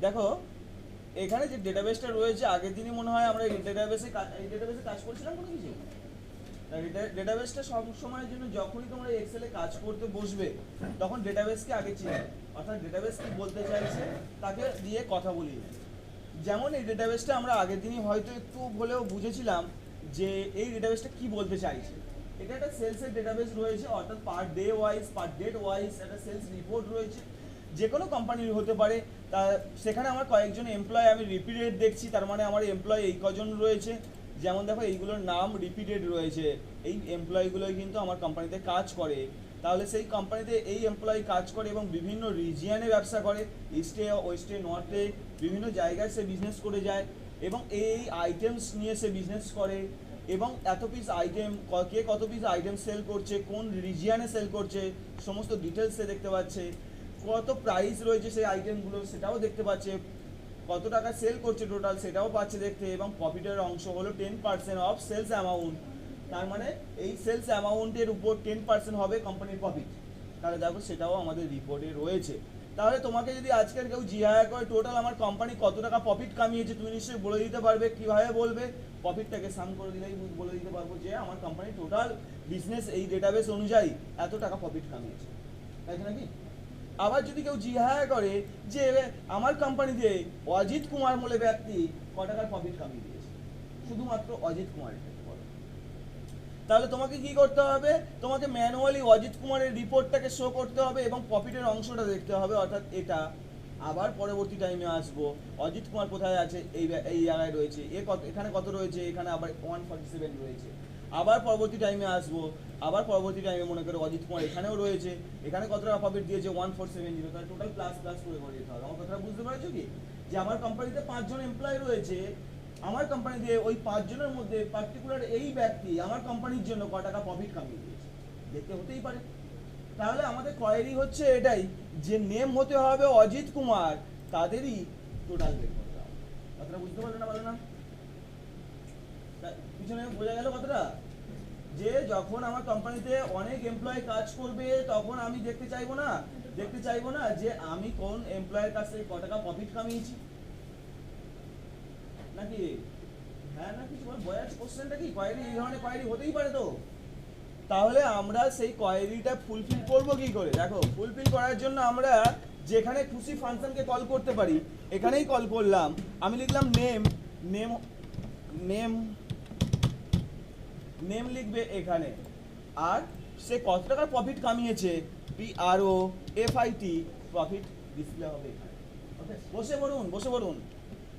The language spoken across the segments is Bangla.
দেখো এখানে যে ডেটাবেসটা রয়েছে, আগের দিনই মনে হয় আমরা এই ডেটাবেসে কাজ করছিলাম কোনো কিছু। ডেটাবেসটা সব সময়ের জন্য যখনই তোমরা এক্সেলে কাজ করতে বসবে তখন ডেটাবেসকে আগে চিনবে, অর্থাৎ ডেটাবেস কি বলতে চাইছে তাকে দিয়ে কথা বলিয়ে। যেমন এই ডেটাবেসটা আমরা আগের দিনই হয়তো একটু হলেও বুঝেছিলাম যে এই ডেটাবেসটা কি বলতে চাইছে। এটা একটা সেলসের ডেটাবেস রয়েছে, অর্থাৎ পার ডে ওয়াইজ পার ডেট ওয়াইজ একটা সেলস রিপোর্ট রয়েছে, যে কোনো কোম্পানির হতে পারে। তা সেখানে আমার কয়েকজন এমপ্লয় আমি রিপিটেড দেখছি, তার মানে আমার এমপ্লয় এই কজন রয়েছে। যেমন দেখো এইগুলোর নাম রিপিটেড রয়েছে, এই এমপ্লয়গুলোই কিন্তু আমার কোম্পানিতে কাজ করে। তাহলে সেই কোম্পানিতে এই এমপ্লয়ি কাজ করে এবং বিভিন্ন রিজিয়নে ব্যবসা করে, ইস্টে ওয়েস্টে নর্থে বিভিন্ন জায়গায় সে বিজনেস করে যায় এবং এই আইটেমস নিয়ে সে বিজনেস করে এবং এত পিস আইটেম, কে কত পিস আইটেম সেল করছে, কোন রিজিয়নে সেল করছে, সমস্ত ডিটেলস সে দেখতে পাচ্ছে। কত প্রাইস রয়েছে সেই আইটেমগুলো সেটাও দেখতে পাচ্ছে, কত টাকা সেল করছে টোটাল সেটাও পাচ্ছে দেখতে, এবং প্রফিটের অংশ হলো 10% অফ সেলস অ্যামাউন্ট। তার মানে এই সেলস অ্যামাউন্টের উপর 10% হবে কোম্পানির প্রফিট। তাহলে দেখো সেটাও আমাদের রিপোর্টে রয়েছে। তাহলে তোমাকে যদি আজকের কেউ জিজ্ঞাসা করে টোটাল আমার কোম্পানি কত টাকা প্রফিট কামিয়েছে, তুমি নিশ্চয়ই বলে দিতে পারবে। কীভাবে বলবে? প্রফিটটাকে সাম করে দিলেই বলে দিতে পারবো যে আমার কোম্পানি টোটাল বিজনেস এই ডেটাবেস অনুযায়ী এত টাকা প্রফিট কামিয়েছে, তাই নাকি? আবার যদি কেউ জিজ্ঞাসা করে যে আমার কোম্পানিতে অজিত কুমার বলে ব্যক্তি ক টাকার প্রফিট কামিয়ে দিয়েছে, শুধুমাত্র অজিত কুমারের ক্ষেত্রে বলো, তাহলে তোমাকে কি করতে হবে? তোমাকে ম্যানুয়ালি অজিত কুমারের রিপোর্টটাকে শো করতে হবে এবং প্রফিটের অংশটা দেখতে হবে, অর্থাৎ এটা। আবার পরবর্তী টাইমে আসবো, অজিত কুমার কোথায় আছে, এই জায়গায় রয়েছে, এখানে কত রয়েছে, এখানে আবার 147 রয়েছে। আবার পরবর্তী টাইমে আসবো, আবার পরবর্তী টাইমে মনে করো অজিত কুমার এখানেও রয়েছে, এখানে কত টাকা প্রফিট দিয়েছে 1470, তাহলে টোটাল প্লাস প্লাস করে যেতে হবে। আমার কথাটা বুঝতে পারছো কি? যে আমার কোম্পানিতে 5 জন এমপ্লয় রয়েছে, আমার কোম্পানিতে ওই 5 জনের মধ্যে পার্টিকুলার এই ব্যক্তি আমার কোম্পানির জন্য ক টাকা প্রফিট কামিয়ে দিয়েছে, দেখতে হতেই পারে। তাহলে আমাদের কোয়েরি হচ্ছে এটাই যে নেম হতে হবে অজিত কুমার, তাদেরই টোটাল বের করতে হবে। কথাটা বুঝতে পারলে না বলে না? পিছনে বোঝা গেল কথাটা? যে যখন আমার কোম্পানিতে অনেক এমপ্লয় কাজ করবে তখন আমি দেখতে চাইবো না যে আমি কোন এমপ্লয়ের কাছ থেকে ক টাকা প্রফিট কামিয়েছি, নাকি? হ্যাঁ নাকি তোমার বয়ার কোশ্চেনটা কি? কোয়েরি এই ধরনের কোয়েরি হতেই পারে তো। তাহলে আমরা সেই কোয়েরিটা ফুলফিল করব কি করে? দেখো ফুলফিল করার জন্য আমরা যেখানে খুশি ফাংশনকে কল করতে পারি, এখানেই কল করলাম। আমি লিখলাম নেম, নেম নেম নেম লিখবে এখানে, আর সে কত টাকার প্রফিট কামিয়েছে PROFIT, প্রফিট ডিসপ্লে হবে এখানে। ওকে, বসে পড়ুন।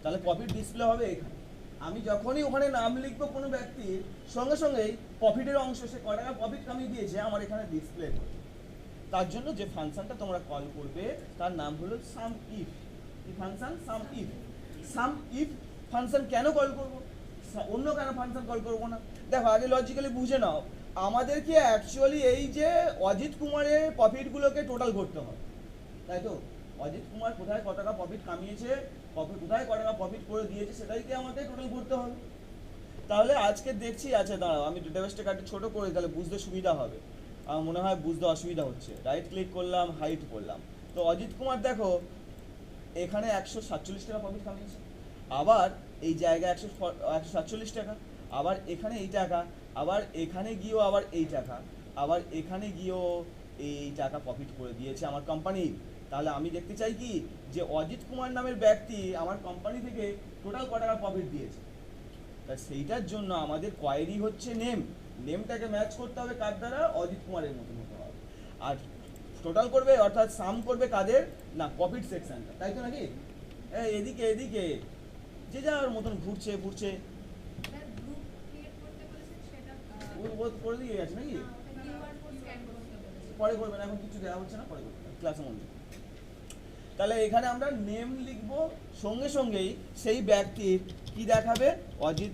তাহলে প্রফিট ডিসপ্লে হবে এখানে। আমি যখনই ওখানে নাম লিখবো কোনো ব্যক্তির, সঙ্গে সঙ্গেই প্রফিটের অংশ সে ক টাকা প্রফিট কামিয়ে দিয়েছে আমার এখানে ডিসপ্লে করবে। তার জন্য যে ফাংশনটা তোমরা কল করবে তার নাম হলো সাম ইফ। কি function? Some if. Some if function কেন কল করব, অন্য কেন ফাংশন কল করবো না? দেখো আগে লজিক্যালি বুঝে নাও, আমাদেরকে অ্যাকচুয়ালি এই যে অজিত কুমারের প্রফিটগুলোকে টোটাল করতে হবে, তাই তো? অজিত কুমার কোথায় ক টাকা প্রফিট কামিয়েছে, কোথায় ক টাকা প্রফিট করে দিয়েছে, সেটাইকে আমাকে টোটাল করতে হবে। তাহলে আজকে দেখছি, আচ্ছা দাঁড়াও আমি ডেটাবেসটা কাটে ছোটো করে, তাহলে বুঝতে সুবিধা হবে। আমার মনে হয় বুঝতে অসুবিধা হচ্ছে। রাইট ক্লিক করলাম, হাইট করলাম। তো অজিত কুমার দেখো এখানে 147 টাকা প্রফিট কামিয়েছে, আবার এই জায়গায় 147 টাকা, আবার এখানে এই টাকা, আবার এখানে গিয়েও আবার এই টাকা, আবার এখানে গিয়েও এই টাকা প্রফিট করে দিয়েছে আমার কোম্পানি। তাহলে আমি দেখতে চাই কি যে অজিত কুমার নামের ব্যক্তি আমার কোম্পানি থেকে টোটাল ক টাকা প্রফিট দিয়েছে। তা সেইটার জন্য আমাদের কোয়েরি হচ্ছে নেম, নেমটাকে ম্যাচ করতে হবে কার দ্বারা? অজিত কুমারের মতন হতে হবে। আর টোটাল করবে অর্থাৎ সাম করবে কাদের না? প্রফিট সেকশনটা, তাই তো নাকি? এদিকে যে যার মতন ঘুরছে করে দিয়ে গেছে নাকি? পরে করবেন, এখন কিছু দেওয়া হচ্ছে না, পরে করবেন ক্লাসের মধ্যে। তাহলে এখানে আমরা নেম লিখবো, সঙ্গে সঙ্গেই সেই ব্যক্তির কি দেখাবে? অজিত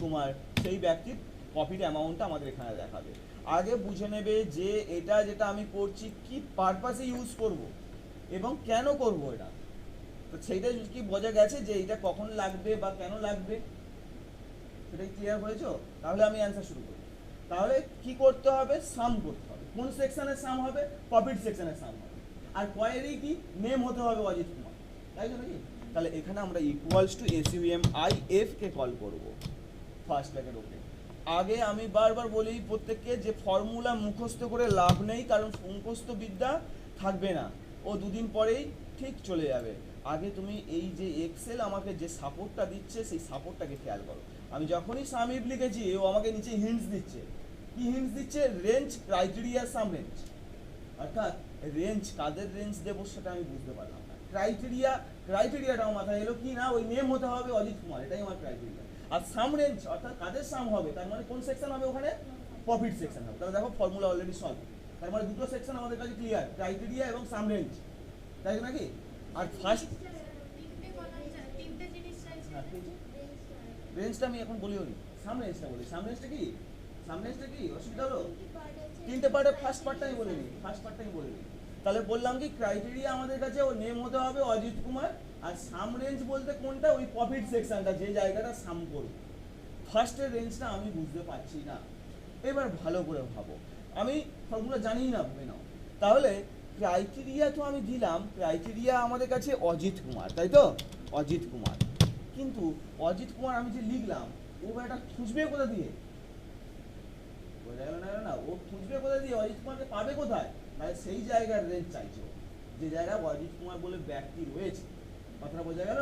কুমার সেই ব্যক্তির প্রফিট অ্যামাউন্টটা আমাদের এখানে দেখাবে। আগে বুঝে নেবে যে এটা যেটা আমি করছি কি পারপাসে ইউজ করব এবং কেন করব এটা। তো সেইটা কি বোঝা গেছে যে এটা কখন লাগবে বা কেন লাগবে? সেটাই ক্লিয়ার হয়েছো? তাহলে আমি অ্যান্সার শুরু করি। তাহলে কি করতে হবে? সাম করতে হবে। কোন সেকশনের সাম হবে? প্রফিট সেকশনের সাম হবে। আর কোয়েরি কি? নেম হতে হবে অজিত কুমার। তাই তো নাকি? তাহলে এখানে আমরা equals to SUM I F কে কল করব ফার্স্ট ব্র্যাকেট ওকে। আগে আমি বারবার বলি প্রত্যেককে যে ফর্মুলা মুখস্থ করে লাভ নেই, কারণ মুখস্থ বিদ্যা থাকবে না, ও দুদিন পরেই ঠিক চলে যাবে। আগে তুমি এই যে এক্সেল আমাকে যে সাপোর্টটা দিচ্ছে সেই সাপোর্টটাকে খেয়াল করো। আমি যখনই সাম ইফ লিখেছি ও আমাকে নিচে হিন্টস দিচ্ছে। কি হিন্টস দিচ্ছে? রেঞ্জ, ক্রাইটেরিয়া, সাম রেঞ্জ। অর্থাৎ রেঞ্জ, কাদের রেঞ্জ দেবো সেটা আমি বুঝতে পারলাম না। ক্রাইটেরিয়াটাও মাথায় এলো কি না, ওই নেম হতে হবে অজিত কুমার, এটাই আমার ক্রাইটেরিয়া। আর সাম রেঞ্জ অর্থাৎ কাদের সাম হবে, তার মানে কোন সেকশন হবে ওখানে? প্রফিট সেকশন হবে। তাহলে দেখো ফর্মুলা অলরেডি সলভ। তার মানে দুটো সেকশন আমাদের কাছে ক্লিয়ার, ক্রাইটেরিয়া এবং সাম রেঞ্জ, তাই তো নাকি? আর ফার্স্ট রেঞ্জটা আমি এখন বলিও নি, সাম রেঞ্জটা বলি। সাম রেঞ্জটা কি? সাম রেঞ্জটা কি অসুবিধা হলো? তিনটে পার্টের ফার্স্ট পার্টটাই বলে নিই, ফার্স্ট পার্টটাই বলে নিই। তাহলে বললাম কি ক্রাইটেরিয়া আমাদের কাছে ও নেম হতে হবে অজিত কুমার, আর সাম রেঞ্জ বলতে কোনটা? ওই প্রফিট সেকশনটা, যে জায়গাটা সাম করবে। ফার্স্টের রেঞ্জটা আমি বুঝতে পারছি না। এবার ভালো করে ভাবো, আমি ফর্মুলা জানি না, ভেবে নাও। তাহলে ক্রাইটেরিয়া তো আমি দিলাম, ক্রাইটেরিয়া আমাদের কাছে অজিত কুমার, তাই তো? অজিত কুমার। কিন্তু অজিত কুমার আমি যে লিখলাম, ও এটা খুঁজবে কোথা দিয়ে? বোঝা গেল না? না, ও খুঁজবে কোথা দিয়ে? অজিত কুমারকে পাবে কোথায়? মানে সেই জায়গার রেঞ্জ চাইছে, যে জায়গায় অজিত কুমার বলে ব্যক্তি রয়েছে। কথাটা বোঝা গেল?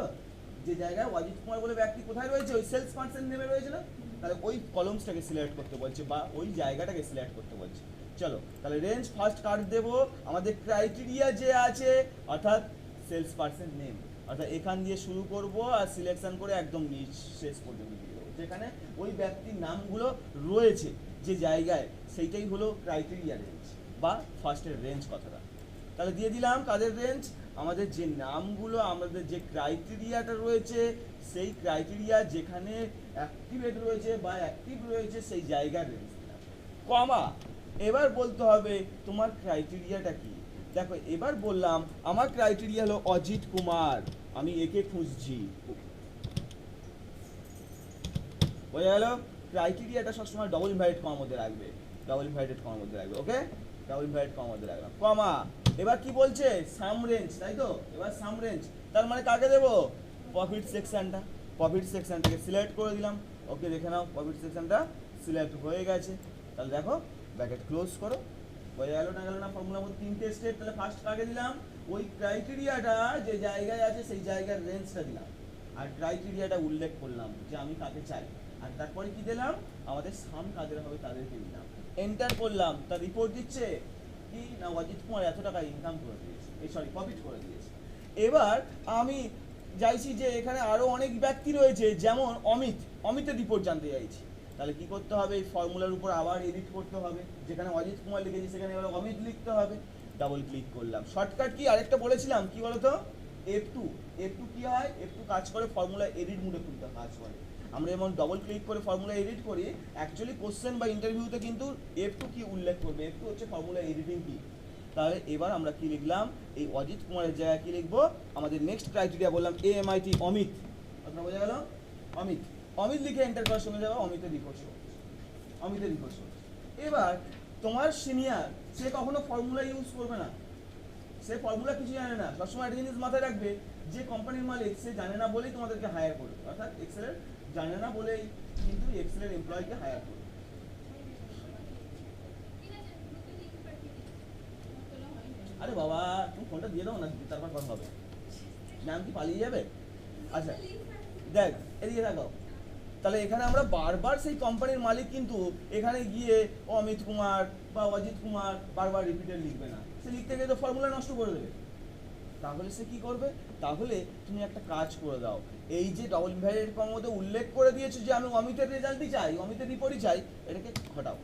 যে জায়গায় অজিত কুমার বলে ব্যক্তি কোথায় রয়েছে? ওই সেলস পার্সন নেমে রয়েছে না? তাহলে ওই কলমসটাকে সিলেক্ট করতে বলছে, বা ওই জায়গাটাকে সিলেক্ট করতে বলছে। চলো তাহলে রেঞ্জ ফার্স্ট কার্ড দেবো, আমাদের ক্রাইটেরিয়া যে আছে অর্থাৎ সেলস পার্সন নেম, অর্থাৎ এখান দিয়ে শুরু করব আর সিলেকশন করে একদম নিচ শেষ পর্যন্ত দিয়ে দেবো, যেখানে ওই ব্যক্তির নামগুলো রয়েছে যে জায়গায়, সেইটাই হলো ক্রাইটেরিয়া রেঞ্জ বা ফার্স্টের রেঞ্জ কথাটা। তাহলে দিয়ে দিলাম কাদের রেঞ্জ? আমাদের যে নামগুলো, আমাদের যে ক্রাইটেরিয়াটা রয়েছে, সেই ক্রাইটেরিয়া যেখানে অ্যাক্টিভেট রয়েছে বা অ্যাক্টিভ রয়েছে সেই জায়গার রেঞ্জ দিলাম, কমা। এবার বলতে হবে তোমার ক্রাইটেরিয়াটা কি। দেখো এবার বললাম আমার ক্রাইটেরিয়া হলো অজিত কুমার, আমি একে খুঁজছি। বোঝা গেল? ক্রাইটেরিয়াটা সবসময় ডবল ইনভার্টেড কমার মধ্যে রাখবে, ডবল ইনভার্টেড কমার মধ্যে রাখবে, ওকে? ডবল ইনভার্টেড কমার মধ্যে রাখলাম, কমা। এবার কি বলছে? সাম রেঞ্জ, তাই তো? এবার সাম রেঞ্জ, তার মানে কাকে দেবো? প্রফিট সেকশনটা। প্রফিট সেকশনটাকে সিলেক্ট করে দিলাম, ওকে? দেখে নাও প্রফিট সেকশনটা সিলেক্ট হয়ে গেছে। তাহলে দেখো ব্র্যাকেট ক্লোজ করো। বোঝা গেল না? গেল না? ফর্মুলার মধ্যে তিনটে স্টেপ। তাহলে ফার্স্ট কাকে দিলাম? ওই ক্রাইটেরিয়াটা যে জায়গায় আছে সেই জায়গার রেঞ্জটা দিলাম, আর ক্রাইটেরিয়াটা উল্লেখ করলাম যে আমি কাকে চাই। আর তারপরে কি দিলাম? আমাদের সাম কাদের হবে তাদেরকে দিলাম। এন্টার করলাম, তার রিপোর্ট দিচ্ছে কি না, অজিত কুমার এত টাকা ইনকাম করে দিয়েছে, এই সরি প্রফিট করে দিয়েছে। এবার আমি চাইছি যে এখানে আরো অনেক ব্যক্তি রয়েছে, যেমন অমিত, অমিতের রিপোর্ট জানতে চাইছি। তাহলে কি করতে হবে? এই ফর্মুলার উপর আবার এডিট করতে হবে, যেখানে অজিত কুমার লিখেছি সেখানে এবার অমিত লিখতে হবে। ডাবল ক্লিক করলাম। শর্টকাট কি আরেকটা বলেছিলাম, কি বলতো? F2। F2 কি হয়? F2 কাজ করে ফর্মুলা এডিট মোডে খুলতে কাজ করে। আমরা যেমন ডবল ক্লিক করে ফর্মুলা এডিট করি, অ্যাকচুয়ালি কোশ্চেন বা ইন্টারভিউতে কিন্তু F2 কি উল্লেখ করবে, F2 হচ্ছে ফর্মুলা এডিটিং কি। তাহলে এবার আমরা কি লিখলাম? এই অজিত কুমারের জায়গায় কি লিখবো? আমাদের নেক্সট ক্রাইটেরিয়া বললাম AMIT, অমিত। আপনার বোঝা গেল? অমিত। অমিত লিখে এন্টার করার সঙ্গে যাবে অমিতের রিপোর্ট শো, অমিতের রিপোর্ট শো। এবার তোমার সিনিয়র, সে কখনো ফর্মুলা ইউজ করবে না, সে ফর্মুলা কিছু জানে না। সবসময় একটা জিনিস মাথায় রাখবে, যে কোম্পানির মালিক সে জানে না বলেই তোমাদেরকে হায়ার করবে, অর্থাৎ এক্সেলের জানে না বলেই কিন্তু এক্সেলের এমপ্লয়িকে হায়ার করবে। আরে বাবা তুমি ফোনটা দিয়ে দাও না, তারপর কথা হবে। ম্যাম কি পালিয়ে যাবে? আচ্ছা দেখ এদিকে থাকো। তাহলে এখানে আমরা বারবার সেই কোম্পানির মালিক কিন্তু এখানে গিয়ে অমিত কুমার বা অজিত কুমার বারবার রিপিটেড লিখবে না, সে লিখতে গিয়ে তো ফর্মুলা নষ্ট করে দেবে। তাহলে সে কি করবে? তাহলে তুমি একটা কাজ করে দাও, এই যে ডবল ইনভার্টেড কমার মধ্যে উল্লেখ করে দিয়েছো যে আমি অমিতের রেজাল্টই চাই, অমিতের রিপোর্টই চাই, এটাকে ঘটাও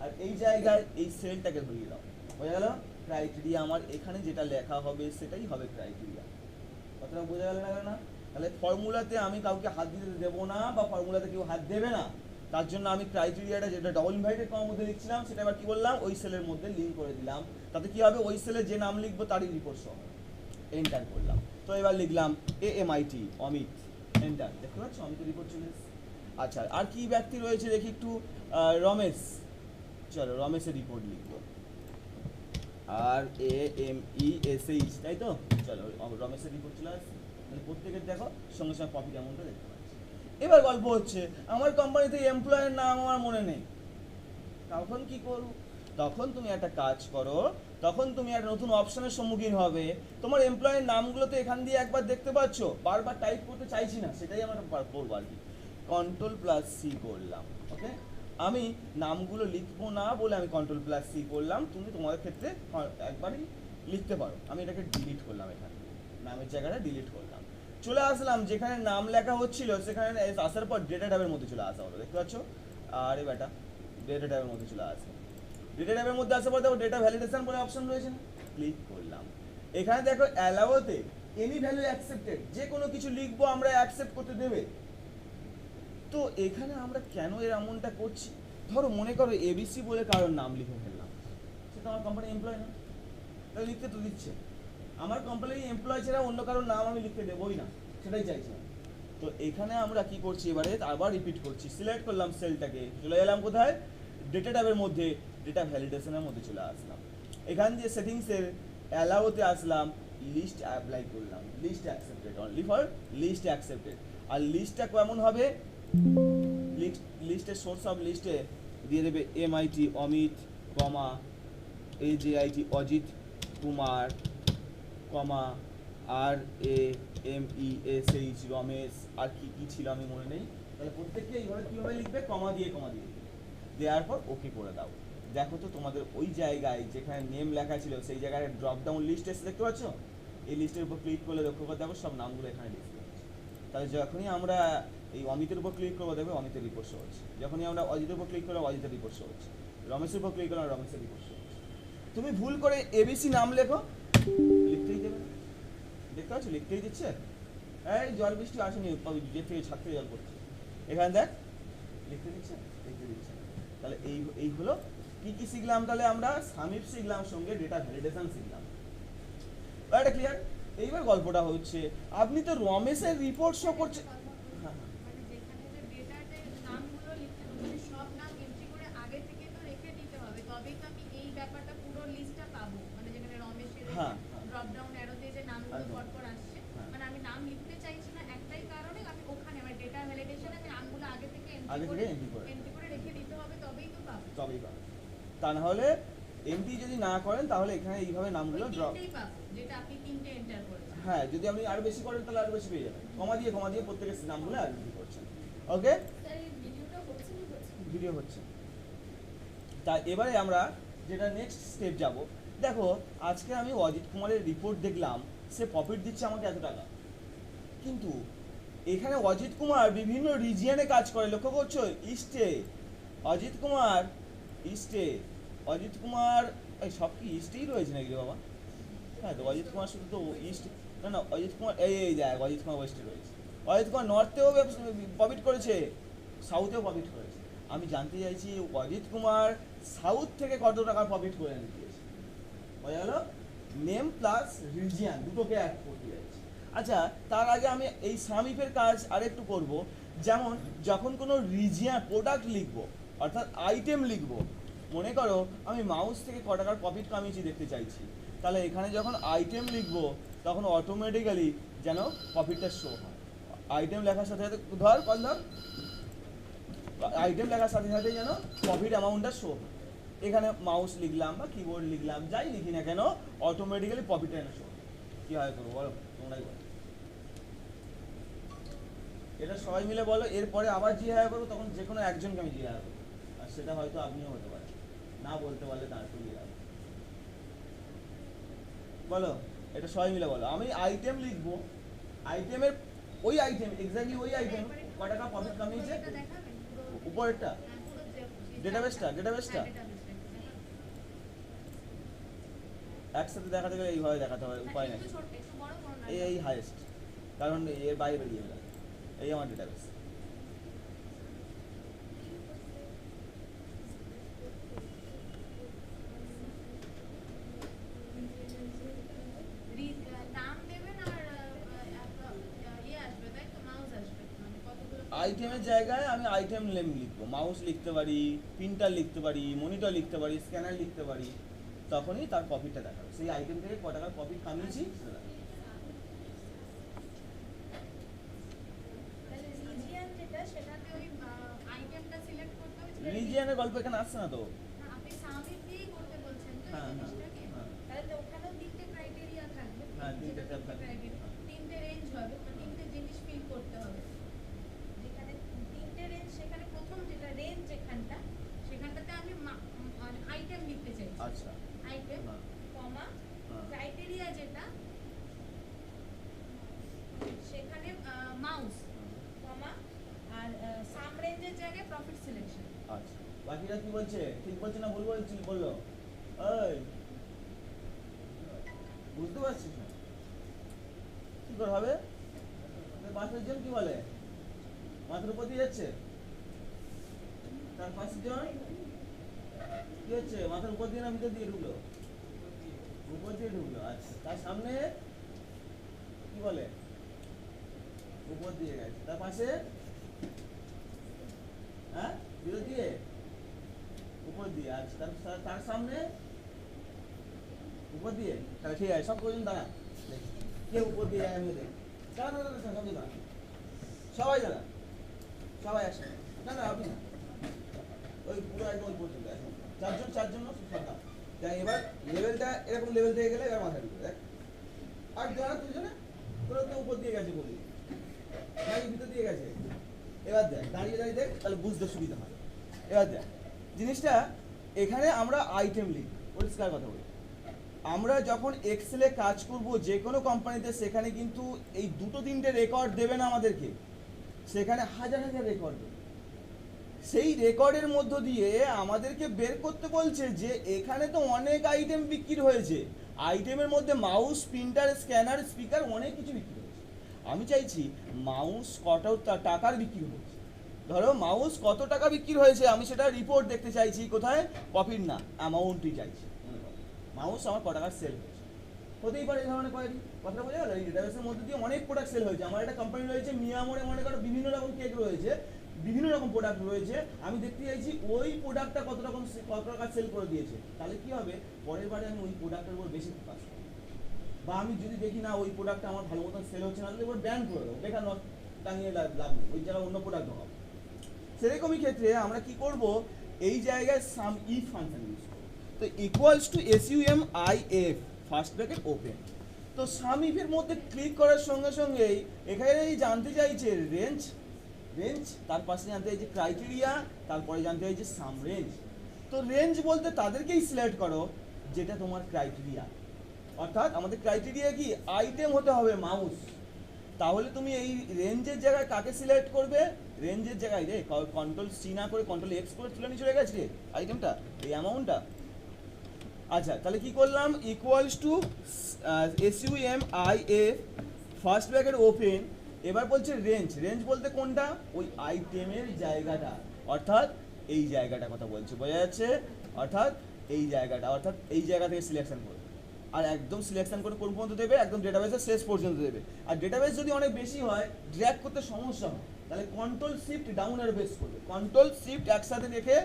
আর এই জায়গায় এই সেলটাকে ধরিয়ে দাও। বোঝা গেল? ক্রাইটেরিয়া আমার এখানে যেটা লেখা হবে সেটাই হবে ক্রাইটেরিয়া। কথাটা বোঝা গেল না? না? তাহলে ফর্মুলাতে আমি কাউকে হাত দিতে দেবো না, বা ফর্মুলাতে কেউ হাত দেবে না। তার জন্য আমি ক্রাইটেরিয়াটা যেটা ডবল ইনভার্টেড কমার মধ্যে লিখছিলাম সেটা এবার কি বললাম? ওই সেলের মধ্যে লিঙ্ক করে দিলাম। তাতে কি হবে? ওই সেলে যে নাম লিখবো তারই রিপোর্ট সহ। এন্টার করলাম। তো এবার লিখলাম AMIT, অমিত। এন্টার। দেখতে পাচ্ছ অমিতের রিপোর্ট চলে এসেছে। আচ্ছা আর কি ব্যক্তি রয়েছে দেখি একটু। রমেশ। চলো রমেশের রিপোর্ট লিখবো, RAMESH, তাই তো? চলো রমেশের রিপোর্ট চলে আসছে। তাহলে প্রত্যেকের দেখো সঙ্গে সঙ্গে প্রফিট অ্যামাউন্টটা দেখতে পাচ্ছি। এবার গল্প হচ্ছে আমার কোম্পানিতে এমপ্লয়ের নাম আমার মনে নেই, তখন কি করব? তখন তুমি একটা কাজ করো, তখন তুমি একটা নতুন অপশনের সম্মুখীন হবে। তোমার এমপ্লয়ের নামগুলো তো এখান দিয়ে একবার দেখতে পাচ্ছ, বারবার টাইপ করতে চাইছি না, সেটাই আমরা করবো আর কি। Ctrl+C করলাম, ওকে। আমি নামগুলো লিখবো না বলে আমি Ctrl+C করলাম, তুমি তোমাদের ক্ষেত্রে একবারই লিখতে পারো। আমি এটাকে ডিলিট করলাম, এখানে নামের জায়গাটা ডিলিট করলাম, চলে আসলাম যেখানে নাম লেখা হচ্ছিল সেখানে আসার পর ডেটা ট্যাবের মধ্যে চলে আসা হলো, দেখতে পাচ্ছ? আরে বেটা, ডেটা ট্যাবের মধ্যে চলে আসে। ডেটা ট্যাবের মধ্যে আসার পর দেখো ডেটা ভ্যালিডেশন বলে অপশন রয়েছে না, ক্লিক করলাম। এখানে দেখো অ্যালাউতে এনি ভ্যালু অ্যাকসেপ্টেড, যে কোনো কিছু লিখবো আমরা অ্যাকসেপ্ট করতে দেবে। তো এখানে আমরা কেন এর এমনটা করছি? ধরো মনে করো এবিসি বলে কারোর নাম লিখে ফেললাম, সে তো আমার কোম্পানি এমপ্লয় না, তাই লিখতে তো দিচ্ছে। আমার কোম্পানির এমপ্লয় ছাড়া অন্য কারোর নাম আমি লিখতে দেবোই না, সেটাই চাইছি। তো এখানে আমরা কি করছি, এবারে আবার রিপিট করছি, সিলেক্ট করলাম সেলটাকে, চলে এলাম কোথায়, ডেটা ট্যাবের মধ্যে, ডেটা ভ্যালিডেশনের মধ্যে চলে আসলাম। এখান দিয়ে সেটিংসের অ্যালাউতে আসলাম, লিস্ট অ্যাপ্লাই করলাম, list accepted, only for list accepted. আর লিস্টটা কেমন হবে, লিস্টের সোর্স অফ লিস্টে দিয়ে দেবে MIT অমিত, কমা AJIT অজিত কুমার, কমা RAMESH রমেশ, আর কি কি ছিল আমি মনে নেই। তাহলে প্রত্যেককে এইভাবে কীভাবে লিখবে, কমা দিয়ে দেওয়ার পর ওকে করে দাও। দেখো তো তোমাদের ওই জায়গায় যেখানে নেম লেখা ছিল সেই জায়গায় ড্রপ ডাউন লিস্ট এসে দেখতে পাচ্ছ? এই লিস্টের উপর ক্লিক করলে লক্ষ্য করে দেখো সব নামগুলো এখানে লিখতে পাচ্ছি। তাহলে যখনই আমরা এই অমিতের উপর ক্লিক করবো দেখবে অমিতের রিপোর্ট শো হচ্ছে, যখনই আমরা অজিতের উপর ক্লিক করবো অজিতের রিপোর্ট শো হচ্ছে, রমেশের উপর ক্লিক করলে রমেশের রিপোর্ট শো হচ্ছে। তুমি ভুল করে এবিসি নাম লেখো, লিখতেই দেবে না, দেখতে পাচ্ছ লিখতেই দিচ্ছে। এই জল বৃষ্টি আসেনি, যে থেকে ছাদ থেকে জল পড়ছে, এখানে দেখ লিখতে দিচ্ছে, লিখতে দিচ্ছে। তাহলে এই হলো কি কি শিখলাম, তাহলে আমরা সামিপ শিখলাম, সঙ্গে ডেটা ভ্যালিডেশন শিখলাম। এটা ক্লিয়ার? এইবার গল্পটা হচ্ছে, আপনি তো রমেশের রিপোর্ট শো করছে, হ্যাঁ হ্যাঁ মানে যেখানে যে ডেটাতে নামগুলো লিখতে হবে, মানে সব নাম এন্ট্রি করে আগে থেকে তো রেখে দিতে হবে, তবেই তো আমি এই ব্যাপারটা পুরো লিস্টটা পাবো। মানে যেখানে রমেশের হ্যাঁ ড্রপ ডাউন অ্যারোতে যে নামগুলো পরপর আসছে, হ্যাঁ। মানে আমি নাম লিখতে চাইছি না একটাই কারণে, আমি ওখানে আমার ডেটা ভ্যালিডেশনে আমি নামগুলো আগে থেকে এন্ট্রি করে রেখে দিতে হবে, তবেই তো পাবো। তবেই পাবেন, তা না হলে এন্ট্রি যদি না করেন তাহলে এখানে এইভাবে নামগুলো ড্রপ, তিনটেই পাবো যেটা আপনি তিনটে এন্টার করেছেন। হ্যাঁ যদি আপনি আরো বেশি করেন তাহলে আরো বেশি পেয়ে যাবেন, কমা দিয়ে প্রত্যেকের নামগুলো আর কি করছেন। ওকে, স্যার এই ভিডিওটা হচ্ছে না, ভিডিও হচ্ছে। তা এবারে আমরা যেটা নেক্সট স্টেপ যাব, দেখো আজকে আমি অজিত কুমারের রিপোর্ট দেখলাম, সে প্রফিট দিচ্ছে আমাকে এত টাকা, কিন্তু এখানে অজিত কুমার বিভিন্ন রিজিয়নে কাজ করে, লক্ষ্য করছো? ইস্টে অজিত কুমার, ইস্টে অজিত কুমার, এই সব কি ইস্টেই রয়েছে নাকি রে বাবা? হ্যাঁ তো অজিত কুমার শুধু তো ইস্ট, না অজিত কুমার এই দেখ অজিত কুমার ওয়েস্টে রয়েছে, অজিত কুমার নর্থেও প্রফিট করেছে, সাউথেও প্রফিট করেছে। আমি জানতে চাইছি অজিত কুমার সাউথ থেকে কত টাকা প্রফিট করে এনে দিয়েছে, বোঝা গেল? নেম প্লাস রিজিয়ান দুটোকে অ্যাড করতে যাচ্ছি। আচ্ছা তার আগে আমি এই সামিপের কাজ আরেকটু করব, যেমন যখন কোনো রিজিয়ান প্রোডাক্ট লিখবো অর্থাৎ আইটেম লিখবো, মনে করো আমি মাউস থেকে ক টাকার প্রফিট কামিয়েছি দেখতে চাইছি, তাহলে এখানে যখন আইটেম লিখবো তখন অটোমেটিক্যালি যেন প্রফিটটা শো হয়। আইটেম লেখার সাথে সাথে ধর আইটেম লেখার সাথে সাথে যেন প্রফিট অ্যামাউন্টটা শো হয়। এখানে মাউস লিখলাম বা কিবোর্ড লিখলাম, যাই লিখি না কেন অটোমেটিক্যালি প্রফিটটা এনে শো হয়। কী হয় করবো বলো, তোমরাই বলো। এটা সবাই মিলে বলো, এরপরে আবার জিজ্ঞাসা করবো, তখন যে কোনো একজনকে আমি জিজ্ঞাসা করবো, আর সেটা হয়তো আপনিও হতে পারেন, না বলতে পারলে তার একটু জিজ্ঞাসা বলো। এটা সবাই মিলে বলো। আমি আইটেম লিখবো, আইটেমের ওই আইটেম এক্স্যাক্টলি ওই আইটেম ক টাকা প্রফিট কামিয়েছে, উপরেরটা ডেটাবেসটা একসাথে দেখাতে গেলে এইভাবে দেখাতে হবে, উপায় নেই। এই হাইয়েস্ট, কারণ এর বাইরে বেরিয়ে গেল, এই আমার ডেটাবেস। আইটেমের জায়গায় আমি আইটেম নেম লিখবো, মাউস লিখতে পারি, প্রিন্টার লিখতে পারি, মনিটর লিখতে পারি, স্ক্যানার লিখতে পারি, তখনই তার প্রফিটটা দেখাবে, সেই আইটেম থেকে ক টাকার প্রফিট কামিয়েছি। গল্প এখানে আসছে না তো। না, আপনি সামিট দিয়েই করতে বলছেন তো এই হ্যাঁ, হ্যাঁ, জিনিসটাকে? হ্যাঁ। তাহলে তো ওখানেও তিনটে ক্রাইটেরিয়া থাকবে। হ্যাঁ, তিনটে যেটা tab থাকবে। criteria, তিনটে রেঞ্জ হবে, তো তিনটে জিনিস ফিল করতে হবে। যেখানে তিনটে রেঞ্জ, সেখানে প্রথম যেটা রেঞ্জ সেখানটাতে আমি আইটেম লিখতে চাইছি। আচ্ছা। আইটেম, হ্যাঁ। কমা, হ্যাঁ। ক্রাইটেরিয়া যেটা সেখানে মাউস, কমা, আর সাম রেঞ্জের জায়গায় প্রফিট সিলেকশন। আচ্ছা, বাকিরা কি বলছে? ঠিক বলছে না ভুল বলছি? বললো এই বুঝতে পারছিস না কি করে হবে? পাশের জন কি বলে? মাথার উপর দিয়ে যাচ্ছে, তার পাশের জন কি হচ্ছে? মাথার উপর দিয়ে না ভিতর দিয়ে ঢুকলো? উপর দিয়ে ঢুকলো। আচ্ছা, তার সামনে কি বলে? উপর দিয়ে গেছে। তার পাশে হ্যাঁ ভিতর দিয়ে উপর দিয়ে। আচ্ছা, তার সামনে উপর দিয়ে। তাহলে ঠিক আছে, সব কজন দাঁড়া, দেখি কে উপর দিয়ে যায়। আমি দেখি দাঁড়া দাঁড়া দাঁড়া, সব দাঁড়া, সবাই দাঁড়া, সবাই একসাথে। না না আপনি না, ওই পুরো একদম ওই পর্যন্ত এখন চারজন না সব দাঁড়া। যাই, এবার লেভেলটা এরকম লেভেল থেকে গেলে এবার মাথায় ঢুকে দেখ। আর দাঁড়া দুজনে, তোরা তো উপর দিয়ে গেছে বলি নাকি ভিতর দিয়ে গেছে? এবার দেখ, দাঁড়িয়ে দাঁড়িয়ে দেখ, তাহলে বুঝতে সুবিধা হয়। এবার দেখ জিনিসটা, এখানে আমরা আইটেম লিখব, পরিষ্কার কথা বলি। আমরা যখন এক্সেলে কাজ করব যে কোনো কোম্পানিতে, সেখানে কিন্তু এই দুটো তিনটে রেকর্ড দেবে না আমাদেরকে, সেখানে হাজার হাজার রেকর্ড দেবে। সেই রেকর্ডের মধ্য দিয়ে আমাদেরকে বের করতে বলছে যে এখানে তো অনেক আইটেম বিক্রি হয়েছে, আইটেমের মধ্যে মাউস, প্রিন্টার, স্ক্যানার, স্পিকার, অনেক কিছু বিক্রি হয়েছে। আমি চাইছি মাউস কত টাকার বিক্রি হয়েছে। ধরো মাউস কত টাকা বিক্রি হয়েছে, আমি সেটা রিপোর্ট দেখতে চাইছি। কোথায়? প্রফিট না, অ্যামাউন্টই চাইছি। মাউস আমার ক টাকার সেল হয়েছে, হতেই পারে এই ধরনের কোয়ারি। কথা বোঝা গেল? এই ডেটাবেসের মধ্যে দিয়ে অনেক প্রোডাক্ট সেল হয়েছে। আমার একটা কোম্পানি রয়েছে মিয়ামোরে, মনে করো বিভিন্ন রকম কেক রয়েছে, বিভিন্ন রকম প্রোডাক্ট রয়েছে। আমি দেখতে চাইছি ওই প্রোডাক্টটা কত টাকা সেল করে দিয়েছে। তাহলে কি হবে? পরের বারে আমি ওই প্রোডাক্টের উপর বেশি ফোকাস করব। বা আমি যদি দেখি না ওই প্রোডাক্টটা আমার ভালো মতন সেল হচ্ছে না, তাহলে এবার ব্যান করে দেবো, বেকার নষ্ট টাঙিয়ে লাভ নেই, ওই জায়গায় অন্য প্রোডাক্ট হবে। সেরকমই ক্ষেত্রে আমরা কি করব? এই জায়গায় সাম ইফ ফাংশন ইউজ করব। তো equals to SUMIF first bracket open. তো সাম ইফের মধ্যে ক্লিক করার সঙ্গে সঙ্গেই এখানে জানতে চাইছে রেঞ্জ, তার পাশে জানতে চাইছে ক্রাইটেরিয়া, তারপরে জানতে চাইছে সাম রেঞ্জ। তো রেঞ্জ বলতে তাদেরকেই সিলেক্ট করো যেটা তোমার ক্রাইটেরিয়া। অর্থাৎ আমাদের ক্রাইটেরিয়া কি? আইটেম হতে হবে মাউস। তাহলে তুমি এই রেঞ্জের জায়গায় কাকে সিলেক্ট করবে? রেঞ্জের জায়গায় রে কন্ট্রোল সি না করে কন্ট্রোল এক্স করে তুলে নিয়ে চলে গেছে রে আইটেমটা, এই অ্যামাউন্টটা। আচ্ছা, তাহলে কি করলাম? Equals to SUMIF first bracket open. এবার বলছে রেঞ্জ বলতে কোনটা? ওই আইটেমের জায়গাটা, অর্থাৎ এই জায়গাটা কথা বলছে, বোঝা যাচ্ছে? অর্থাৎ এই জায়গাটা, অর্থাৎ এই জায়গা থেকে সিলেকশন করবে। আর একদম সিলেকশন করে কোন পর্যন্ত দেবে? একদম ডেটাবেসের শেষ পর্যন্ত দেবে। আর ডেটাবেস যদি অনেক বেশি হয়, ড্র্যাগ করতে সমস্যা হয়, তাহলে control shift down arrow base করবে। কন্ট্রোল শিফট একসাথে রেখে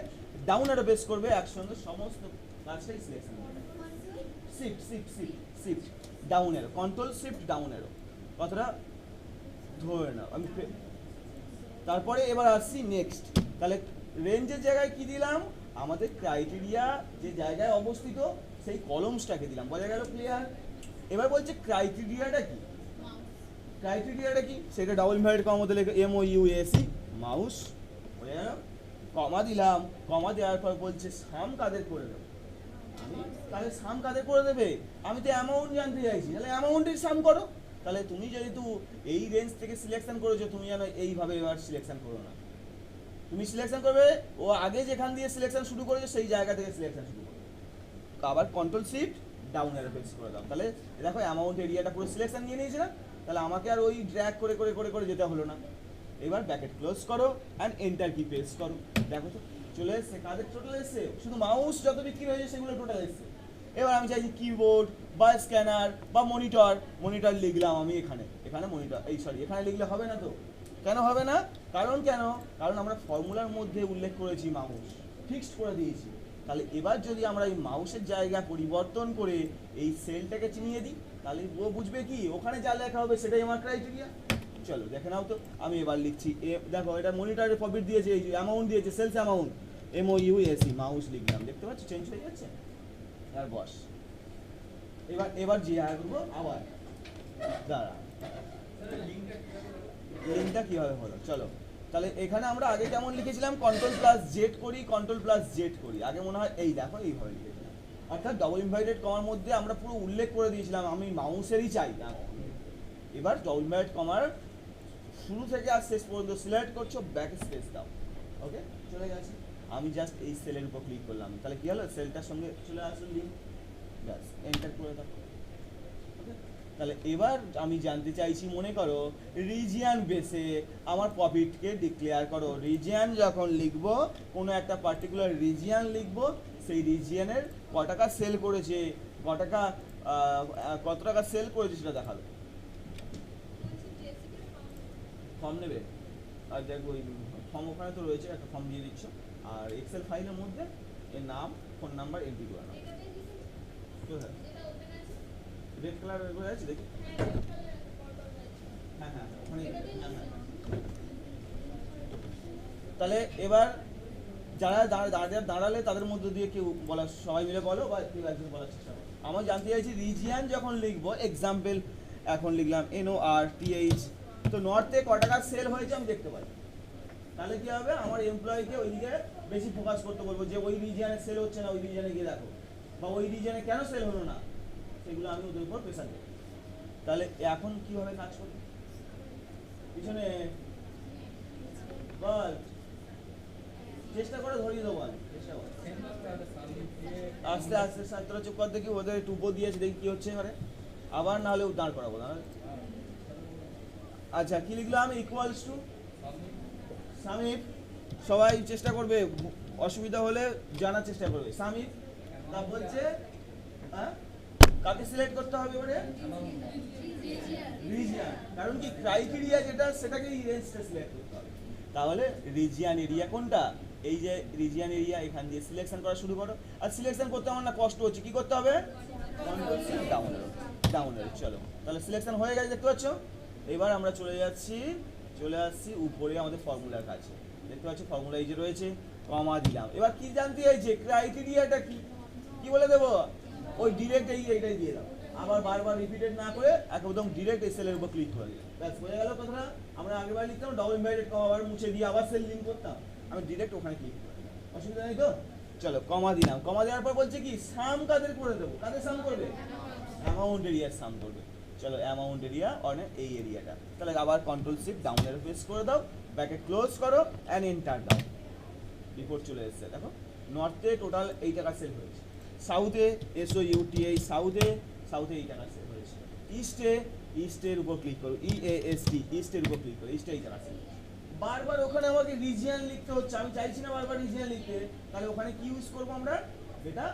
ডাউন অ্যারো বেস করবে, একসঙ্গে সমস্ত কাজটাই সিলেকশন করবে। Shift down arrow, control shift down arrow, কথাটা ধরে নাও। আমি তারপরে এবার আসছি নেক্সট। তাহলে রেঞ্জের জায়গায় কি দিলাম? আমাদের ক্রাইটেরিয়া যে জায়গায় অবস্থিত সেই কলমসটাকে দিলাম, বোঝা গেল? ক্লিয়ার? এবার বলছে ক্রাইটেরিয়াটা কি? ক্রাইটেরিয়াটা কি? সেটা ডাবল ইনভার্টেড কমার মধ্যে লেখে MOUSE, মাউস, বোঝা গেল? কমা দিলাম, কমা দেওয়ার পর বলছে সাম কাদের করে দেবে। তাহলে সাম কাদের করে দেবে? আমি তো অ্যামাউন্ট জানতে চাইছি, তাহলে অ্যামাউন্টের সাম করো। তাহলে তুমি যেহেতু এই রেঞ্জ থেকে সিলেকশন করেছো, তুমি যেন এইভাবে এবার সিলেকশন করো না। তুমি সিলেকশন করবে ও আগে যেখান দিয়ে সিলেকশন শুরু করেছো সেই জায়গা থেকে সিলেকশন শুরু করবে। আবার control shift down arrow press করে দাও। তাহলে দেখো অ্যামাউন্ট এরিয়াটা পুরো সিলেকশন নিয়ে নিয়েছে না? তাহলে আমাকে আর ওই ড্র্যাগ করে করে করে করে যেতে হলো না। এবার ব্র্যাকেট ক্লোজ করো অ্যান্ড এন্টার কি প্রেস করো। দেখো তো চলে এসছে, কাদের টোটাল এসছে? শুধু মাউস যত বিক্রি হয়েছে সেগুলো টোটাল এসছে। এবার আমি চাইছি কিবোর্ড বা স্ক্যানার বা মনিটর লিখলাম আমি এখানে মনিটর, এখানে লিখলে হবে না তো? কেন হবে না? কারণ আমরা ফর্মুলার মধ্যে উল্লেখ করেছি মাউস, ফিক্সড করে দিয়েছি। তাহলে এবার যদি আমরা এই মাউসের জায়গা পরিবর্তন করে এই সেলটাকে চিনিয়ে দিই, তাহলে ও বুঝবে কি ওখানে যা লেখা হবে সেটাই আমার ক্রাইটেরিয়া। চলো দেখে নাও তো। আমি এবার লিখছি দেখো এটা মনিটরের প্রফিট দিয়েছে, এই যে অ্যামাউন্ট দিয়েছে, সেলস অ্যামাউন্ট। MOUSE মাউস লিখলাম, দেখতে পাচ্ছ চেঞ্জ হয়ে যাচ্ছে। আর বস, এবার জি করবো আবার, দাঁড়া লিঙ্কটা কিভাবে হলো চলো। তাহলে এখানে আমরা আগে কেমন লিখেছিলাম, কন্ট্রোল+Z করি, কন্ট্রোল+Z করি, আগে মনে হয় এই দেখো এইভাবে লিখেছিলাম, অর্থাৎ ডবল ইনভার্টেড কমার মধ্যে আমরা পুরো উল্লেখ করে দিয়েছিলাম আমি মাউসেরই চাই না। এবার ডবল ইনভার্টেড কমার শুরু থেকে আর শেষ পর্যন্ত সিলেক্ট করছো, ব্যাক স্পেস দাও, ওকে চলে গেছে। আমি জাস্ট এই সেলের উপর ক্লিক করলাম, তাহলে কি হলো, সেলটার সঙ্গে চলে আসলো লিঙ্ক, ব্যাস এন্টার করে দাও। ওকে, তাহলে এবার আমি জানতে চাইছি, মনে করো রিজিয়ান বেসে আমার প্রফিটকে ডিক্লেয়ার করো। রিজিয়ান যখন লিখবো, কোনো একটা পার্টিকুলার রিজিয়ান লিখবো, সেই রিজিয়ানের ক টাকা সেল করেছে, কত টাকা সেল করেছে সেটা দেখালো। ফর্ম নেবে, আর দেখো ওই ফর্ম ওখানে তো রয়েছে, একটা ফর্ম দিয়ে দিচ্ছ, আর এক্সেল ফাইলের মধ্যে এর নাম, ফোন নাম্বার এন্ট্রি করে নাও। কোথায় রেড কালার হয়ে আছে দেখি, হ্যাঁ হ্যাঁ ওখানে, হ্যাঁ হ্যাঁ। তাহলে এবার যারা দাঁড়ালে তাদের মধ্যে দিয়ে কেউ বলা, সবাই মিলে বলো বা কেউ একজন বলার চেষ্টা করো। আমার জানতে চাইছি রিজিয়ান যখন লিখবো, এক্সাম্পল এখন লিখলাম NORTH, তো নর্থে ক টাকা সেল হয়েছে আমি দেখতে পাই। তাহলে কি হবে, আমার এমপ্লয়িকে ওইদিকে বেশি ফোকাস করতে বলবো, যে ওই রিজিয়ানে সেল হচ্ছে না, ওই রিজিয়ানে গিয়ে দেখো, বা ওই রিজিয়ানে কেন সেল হলো না, সেগুলো আমি ওদের উপর প্রেশার দেবো। তাহলে এখন কিভাবে কাজ করবে, পিছনে বল, চেষ্টা করে ধরিয়ে দেবো আমি, চেষ্টা করো আস্তে আস্তে। ছাত্র চুপ কর দেখি, ওদের টুপো দিয়েছে দেখি কি হচ্ছে এবারে, আবার না হলে দাঁড় করাবো না। আচ্ছা কি লিখলাম, ইকুয়ালস টু সামিট, সবাই চেষ্টা করবে, অসুবিধা হলে জানার চেষ্টা করবে। সামিট তা বলছে, হ্যাঁ কাকে সিলেক্ট করতে হবে এবারে, রিজিয়ান, কারণ কি ক্রাইটেরিয়া যেটা সেটাকে রেঞ্জটা সিলেক্ট করতে হবে। তাহলে রিজিয়ান এরিয়া কোনটা, এই যে রিজিয়ান এরিয়া, এখান দিয়ে সিলেকশন করা শুরু করো। আর সিলেকশন করতে আমার না কষ্ট হচ্ছে, কি করতে হবে, ডাউনলোড। চলো তাহলে সিলেকশন হয়ে গেছে দেখতে পাচ্ছ। এবার আমরা চলে আসছি উপরে আমাদের ফর্মুলার কাছে, দেখতে পাচ্ছ ফর্মুলা এই যে রয়েছে, কমা দিলাম। এবার কি জানতে চাইছে, ক্রাইটেরিয়াটা কি, কি বলে দেবো, ওই ডিরেক্ট এইটাই দিয়ে দাও, আবার বারবার রিপিটেড না করে একদম ডিরেক্ট এই সেলের উপর ক্লিক করে দিলাম, ব্যাস হয়ে গেল কথাটা। আমরা আগেবার লিখতাম ডবল ইনভার্টেড কমা, আবার মুছে দিয়ে আবার সেল লিঙ্ক করতাম, আমি ডিরেক্ট ওখানে ক্লিক করে দিলাম, অসুবিধা নেই তো। চলো কমা দিলাম, কমা দেওয়ার পর বলছে কি সাম কাদের করে দেবো, কাদের সাম করবে, অ্যামাউন্ট এরিয়ার সাম করবে। চলো অ্যামাউন্ট এরিয়া অনেক এই এরিয়াটা, তাহলে আবার কন্ট্রোল শিফট ডাউন এর প্রেস করে দাও, ব্যাকে ক্লোজ করো অ্যান্ড এন্টার দাও, রিপোর্ট চলে এসেছে দেখো। নর্থে টোটাল এই টাকা সেল হয়েছে, সাউথে SOUTH, সাউথে এই টাকা সেল হয়েছে, ইস্টের উপর ক্লিক করো, EAST ইস্টের উপর ক্লিক করো, ইস্টে এই টাকা সেল। বারবার ওখানে আমাকে রিজিয়ন লিখতে হচ্ছে, আমি চাইছি না বারবার রিজিয়ন লিখতে, তাহলে ওখানে কি ইউজ করবো আমরা, এটা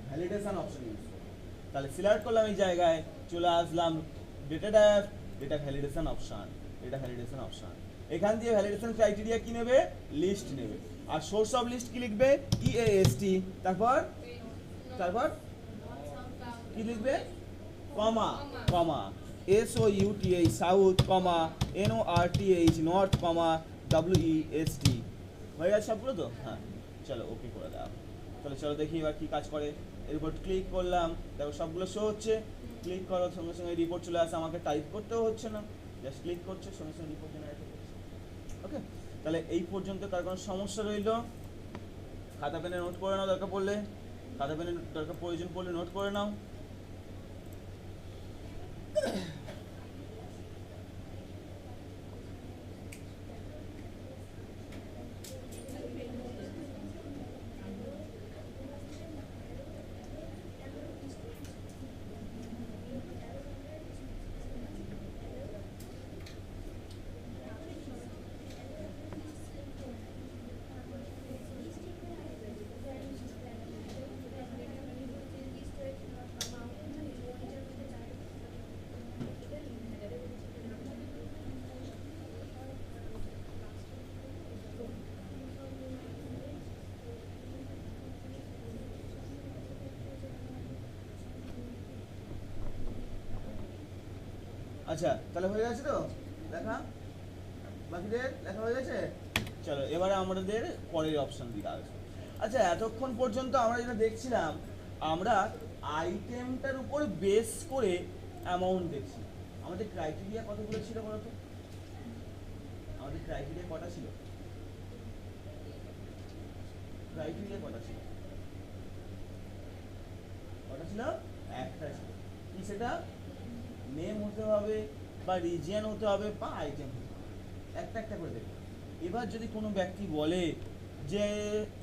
ভ্যালিডেশন অপশন ইউজ করবো। তাহলে সিলেক্ট করলাম এই জায়গায়, চলে আসলাম ডেটা ভ্যালিডেশন অপশন, এখান দিয়ে ভ্যালিডেশন ক্রাইটেরিয়া কি নেবে, লিস্ট নেবে, আর সোর্স অফ লিস্ট কি লিখবে, EAST, তারপর কি লিখবে, কমা SOUTH সাউথ, কমা NORTH নর্থ, কমা WEST, হয়ে গেছে সবগুলো তো, হ্যাঁ চলো ওকে করে দাও। তাহলে চলো দেখি এবার কি কাজ করে, এরপর ক্লিক করলাম, দেখো সবগুলো শো হচ্ছে, ক্লিক করার সঙ্গে সঙ্গে রিপোর্ট চলে আসে, আমাকে টাইপ করতেও হচ্ছে না, জাস্ট ক্লিক করছে সঙ্গে সঙ্গে রিপোর্ট জেনারেট হচ্ছে। ওকে, তাহলে এই পর্যন্ত কার কোনো সমস্যা রইল, খাতা পেনে নোট করে নাও, প্রয়োজন পড়লে নোট করে নাও। আচ্ছা তাহলে হয়ে গেছে তো লেখা, বাকিদের লেখা হয়ে গেছে। চলো এবারে আমাদের পরের অপশন দিকে আসবে। আচ্ছা, এতক্ষণ পর্যন্ত আমরা যেটা দেখছিলাম, আমরা আইটেমটার উপর বেস করে অ্যামাউন্ট দেখছি। আমাদের ক্রাইটেরিয়া কতগুলো ছিল বলতো? আমাদের ক্রাইটেরিয়া কটা ছিল? ক্রাইটেরিয়া কটা ছিল? কটা ছিল? একটা ছিল। কি সেটা? নেম হতে হবে, বা রিজিয়ন হতে হবে, বা আইটেম হতে হবে। একটা একটা করে দেখব। এবার যদি কোনো ব্যক্তি বলে যে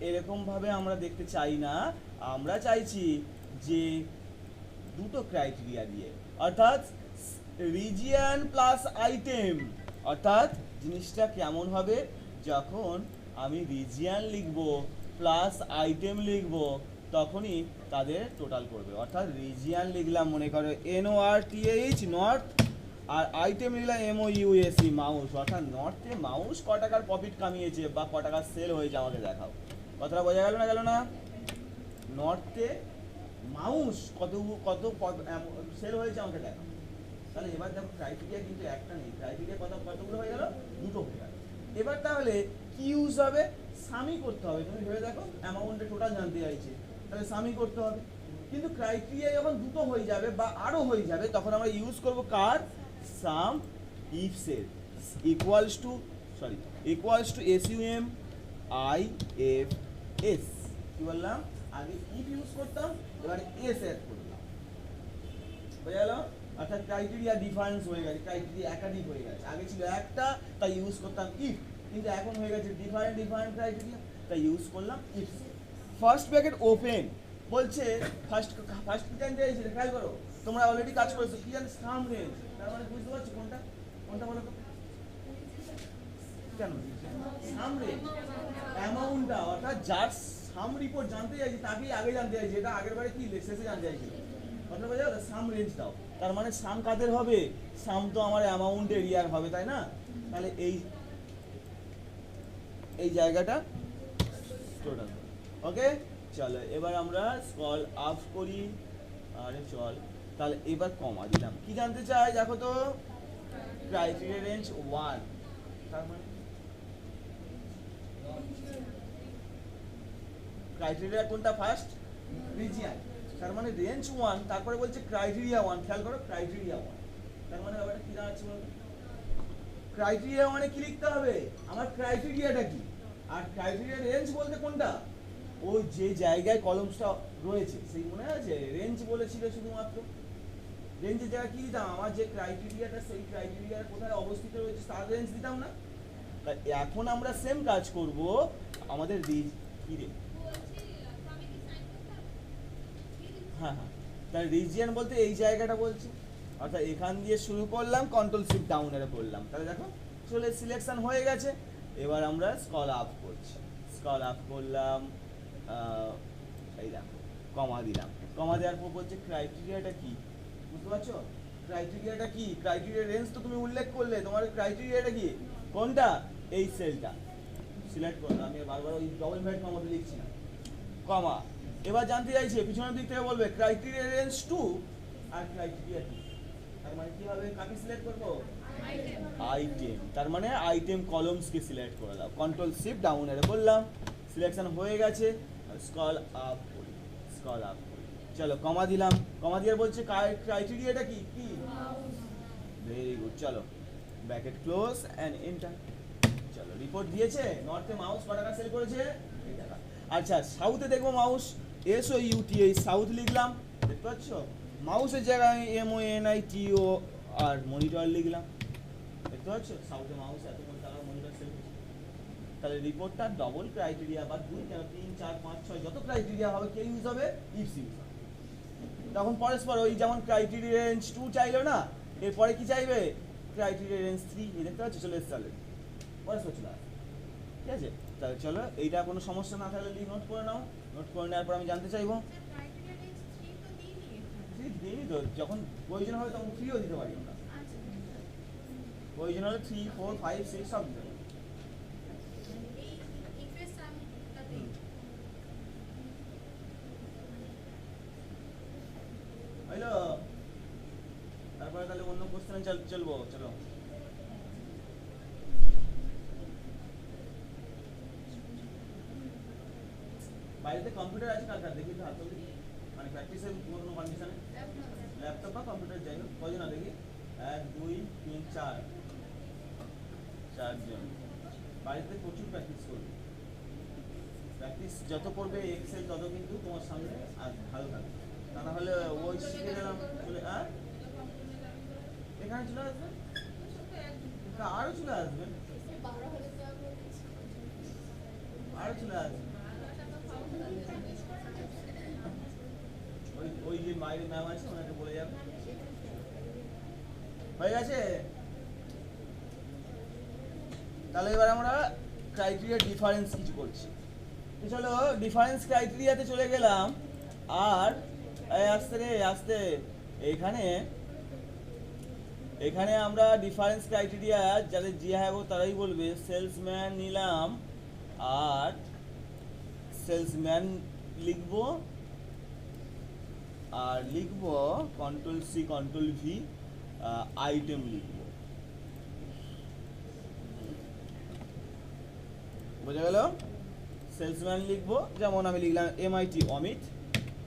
এরকম ভাবে আমরা দেখতে চাই না, আমরা চাইছি যে দুটো ক্রাইটেরিয়া দিয়ে, অর্থাৎ রিজিয়ন প্লাস আইটেম। অর্থাৎ জিনিসটা কেমন হবে, যখন আমি রিজিয়ন লিখব প্লাস আইটেম লিখব, তখনই তাদের টোটাল করবে। অর্থাৎ রিজিয়ন লিখলাম মনে করো NORTH নর্থ, আর আইটেম লিখলাম MOUSE মাউস। অর্থাৎ নর্থে মাউস ক টাকার প্রফিট কামিয়েছে বা ক টাকার সেল হয়েছে আমাকে দেখাও। কথাটা বোঝা গেল না গেল না? নর্থে মাউস কত কত সেল হয়েছে আমাকে দেখাও। তাহলে এবার দেখো ক্রাইটেরিয়া কিন্তু একটা নেই, ক্রাইটেরিয়া কতগুলো হয়ে গেল? দুটো হয়ে গেল। এবার তাহলে কি ইউজ হবে? সামি করতে হবে। তুমি ভেবে দেখো, অ্যামাউন্টে টোটাল জানতে চাইছে, তাহলে সামি করতে হবে। কিন্তু ক্রাইটেরিয়া যখন দুটো হয়ে যাবে বা আরো হয়ে যাবে, তখন আমরা ইউজ করব কার? Sum if set equals to SUM IF S। কি বললাম? আগে ইফ ইউজ করতাম, এবার এস অ্যাড করলাম। বুঝা গেল? অর্থাৎ ক্রাইটেরিয়া ডিফারেন্স হয়ে গেছে, ক্রাইটেরিয়া একাধিক হয়ে গেছে। আগে ছিল একটা, তাই ইউজ করতাম ইফ, কিন্তু এখন হয়ে গেছে ডিফারেন্ট ক্রাইটেরিয়া, তাই ইউজ করলাম ইফ। ফার্স্ট ব্র্যাকেট ওপেন বলছে, ফার্স্ট কি জানতে চাইছিলে? খেয়াল করো, তোমরা অলরেডি কাজ করেছো। কি জানো? সাম রেঞ্জ। তার মানে বুঝতে পারছো কোনটা কোনটা বলো তো? কেন সাম রেঞ্জ? অ্যামাউন্টটা, অর্থাৎ যার সাম রিপোর্ট জানতে চাইছি তাকেই আগে জানতে চাইছি। এটা আগের বারে কি শেষে জানতে চাইছিল। কথা বোঝা গেল? সাম রেঞ্জ দাও। তার মানে সাম কাদের হবে? সাম তো আমার অ্যামাউন্ট এরিয়ার হবে, তাই না? তাহলে এই জায়গাটা টোটাল। ওকে, চলো এবার আমরা স্ক্রল আপ করি। আরে চল, তাহলে এবার কমা দিলাম। কি জানতে চাই দেখো তো? Criteria range 1। তার মানে ক্রাইটেরিয়া কোনটা? First region. তার মানে রেঞ্জ 1, তারপরে বলছে ক্রাইটেরিয়া 1। খেয়াল করো, ক্রাইটেরিয়া 1। তার মানে ব্যাপারটা কি দাঁড়াচ্ছে বলতো? ক্রাইটেরিয়া মানে কি লিখতে হবে? আমার ক্রাইটেরিয়াটা কি, আর ক্রাইটেরিয়া রেঞ্জ বলতে কোনটা? ওই যে জায়গায় কলমসটা রয়েছে, সেই মনে আছে রেঞ্জ বলেছিল শুধুমাত্র। রেঞ্জের জায়গায় কি দিতাম? আমার যে ক্রাইটেরিয়াটা, সেই ক্রাইটেরিয়ার কোথায় অবস্থিত রয়েছে তার রেঞ্জ দিতাম না? তাই এখন আমরা সেম কাজ করব। আমাদের কি রে? হ্যাঁ, তাহলে রিজিয়ন বলতে এই জায়গাটা বলছে। অর্থাৎ এখান দিয়ে শুরু করলাম, কন্ট্রোল শিফট ডাউন এর করলাম, তাহলে দেখো চলে সিলেকশন হয়ে গেছে। এবার আমরা স্ক্রল আপ করছি। স্ক্রল আপ করলাম, এই দেখো কমা দিলাম। কমা দেওয়ার পর বলছে ক্রাইটেরিয়াটা কি, বুঝতে পারছো? ক্রাইটেরিয়াটা কি? ক্রাইটেরিয়া রেঞ্জ তো তুমি উল্লেখ করলে, তোমার ক্রাইটেরিয়াটা কি? কোনটা? এই সেলটা সিলেক্ট করলাম। আমি বারবার ওই ডবল ভ্যাট কমাতে লিখছি না, কমা। এবার জানতে চাইছে পিছনের দিক থেকে বলবে ক্রাইটেরিয়া রেঞ্জ 2 আর ক্রাইটেরিয়া 2। তার মানে কি হবে? কাকে সিলেক্ট করব? আইটেম। তার মানে আইটেম কলমসকে সিলেক্ট করে দাও। কন্ট্রোল শিফট ডাউন এর করলাম, সিলেকশন হয়ে গেছে। স্ক্রল আপ করি, স্ক্রল আপ করি। চলো কমা দিলাম। কমা দিয়ে বলছে ক্রাইটেরিয়াটা কি কি? Very good. চলো ব্র্যাকেট ক্লোজ এন্ড এন্টার। চলো রিপোর্ট দিয়েছে, নর্থে মাউস কত টাকা সেল করেছে? এই টাকা। আচ্ছা, সাউথে দেখবো মাউস SOUT, সাউথ লিখলাম, দেখতে পাচ্ছ? মাউসের জায়গায় MONITO আর মনিটর লিখলাম, দেখতে পাচ্ছ? সাউথে মাউস এত কোটি টাকার মনিটর সেল করছে। তাহলে রিপোর্টটা ডবল ক্রাইটেরিয়া বা 2 কেন 3 4 5 6 যত ক্রাইটেরিয়া হবে কে ইউজ হবে? ইফস ইউজ হবে। তখন পরস্পর ওই যেমন ক্রাইটেরিয়া রেঞ্জ 2 চাইলো না, এরপরে কি চাইবে? Criteria range 3। এই দেখতে পাচ্ছ চলে এসেছে অলরেডি, পরস্পর চলে আসবে। ঠিক আছে, তাহলে চলো এইটা কোনো সমস্যা না থাকলে নোট করে নাও। নোট করে নেওয়ার পর আমি জানতে চাইবো, দিই তো, যখন প্রয়োজন হবে তখন 3ও দিতে পারি আমরা। প্রয়োজন হলে 3 4 5 6 সব দিতে পারি। হইলো? তারপরে তাহলে অন্য কোশ্চেনে চলবো। চলো বাড়িতে কম্পিউটার আছে কার কার দেখি তো হাত তুলে, মানে প্র্যাকটিসের কোনো কন্ডিশনে ল্যাপটপ বা কম্পিউটার যাই হোক, কজন দেখি 1 2 3 4 চারজন। বাড়িতে প্রচুর প্র্যাকটিস করবে, প্র্যাকটিস যত করবে এক্সেল তত কিন্তু তোমার সামনে আর ভালো থাকবে। তা না হলে ওই শিখে গেলাম চলে এখানে চলে আসবে, আরো চলে আসবে, আরো চলে আসবে। ওই ওই যে মায়ের ম্যাম আছে ওনাকে বলে যাবে। হয়ে গেছে? তাহলে এবার আমরা ক্রাইটেরিয়া ডিফারেন্স কিছু করছি। তো চলো ডিফারেন্স ক্রাইটেরিয়াতে চলে গেলাম। আর আস্তে রে আস্তে, এখানে এখানে আমরা ডিফারেন্স ক্রাইটেরিয়া যাদের জি হ্যাঁ তারাই বলবে। সেলসম্যান নিলাম, আর সেলসম্যান লিখবো, আর লিখবো control C control V, item লিখবো। বোঝা গেল? সেলসম্যান লিখবো, যেমন আমি লিখলাম MIT অমিত,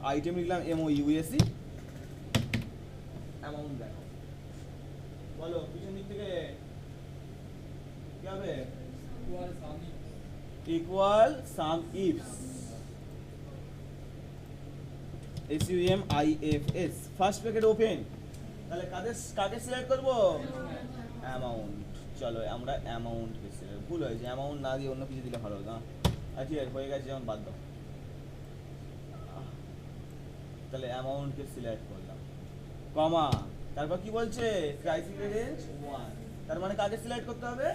আইটেম লিখলাম MOUSE, অ্যামাউন্ট দেখো। বলো পিছন দিক থেকে কি হবে? Equal sum ifs, SUMIFS, first bracket open. তাহলে কাকে সিলেক্ট করব? অ্যামাউন্ট। চলো আমরা অ্যামাউন্টকে সিলেক্ট, ভুল হয়েছে, অ্যামাউন্ট না দিয়ে অন্য কিছু দিলে ভালো হতো না। আচ্ছা ঠিক আছে, হয়ে গেছে যেমন, বাদ দাও। তাহলে অ্যামাউন্টকে সিলেক্ট করলাম, কমা, তারপর কি বলছে? ক্রাইটেরিয়া রেঞ্জ 1, তার মানে কাকে সিলেক্ট করতে হবে?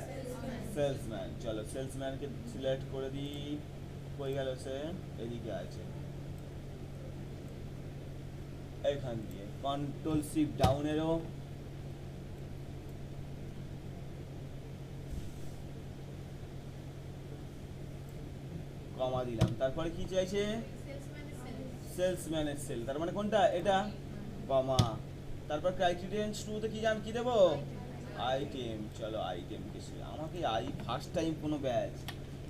সেলসম্যান। চলো সেলসম্যানকে সিলেক্ট করে দিই। কই গেল সে? এদিকে আছে, এখান দিয়ে কন্ট্রোল শিফট ডাউন এরো, কমা দিলাম। তারপরে কি চাইছে? সেলসম্যানের সেল, তার মানে কোনটা? এটা, কমা। তারপর ক্রাইটেরিয়া 2 তে কি দেবো? আইটেম। চলো আইটেমকে সিলেক্ট। আমাকে ফার্স্ট টাইম কোনো ব্যাচ